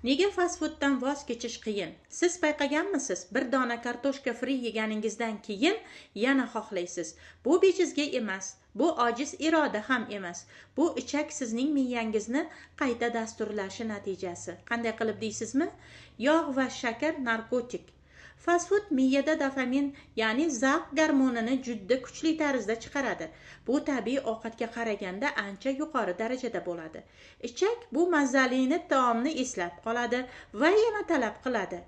Nega fast fooddan voz kechish qiyin? Siz payqaganmisiz? Bir dona kartoshka fri yeganingizdan keyin yana xohlaysiz. Bu bejizga emas. Bu ojiz iroda ham emas. Bu ichak sizning miyangizni qayta dasturlashi natijasi. Qanday qilib deysizmi? Yog' va shakar narkotik. Fast food miyada dopamin, ya'ni zavq gormonini juda kuchli tarzda chiqaradi. Bu tabiiy ovqatga qaraganda ancha yuqori darajada bo'ladi. Ichak bu mazalini taomni eslab qoladi va yana talab qiladi.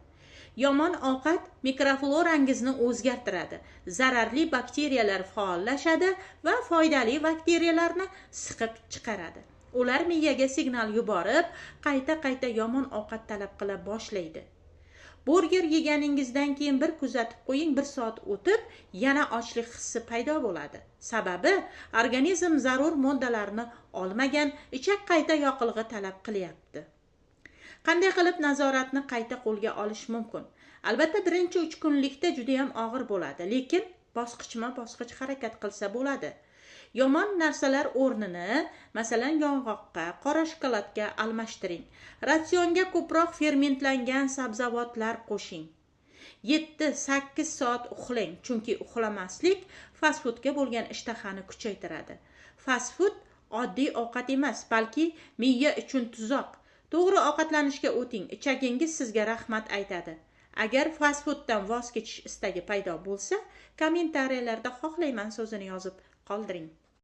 Yomon ovqat mikroflorangizni o'zgartiradi. Zararli bakteriyalar faollashadi va foydali bakteriyalarni siqib chiqaradi. Ular miyaga signal yuborib, qayta-qayta yomon ovqat talab qila boshlaydi. Burger yeganingizdan keyin bir kuzatib qo'ying, 1 soat o'tib yana ochlik hissi paydo bo'ladi. Sababi organizm zarur moddalarni olmagan, ichak qayta yoqilg'i talab qilyapti. Qanday qilib nazoratni qayta qo'lga olish mumkin? Albatta birinchi 3 kunlikda juda ham og'ir bo'ladi, lekin bosqichma-bosqich harakat qilsa bo'ladi. Yomon narsalar o'rnini, masalan, yong'oqqa, qora shokoladga almashtiring. Ratsionga ko'proq fermentlangan sabzavotlar qo'shing. 7-8 soat uxlang, chunki uxlamaslik fast foodga bo'lgan ishtahani kuchaytiradi. Fast food oddiy ovqat emas, balki miya uchun tuzoq. To'g'ri ovqatlanishga o'ting, ichagingiz sizga rahmat aytadi. Agar fast fooddan voz kechish istagi paydo bo'lsa, kommentariyalarda xohlayman so'zini yozib qoldiring.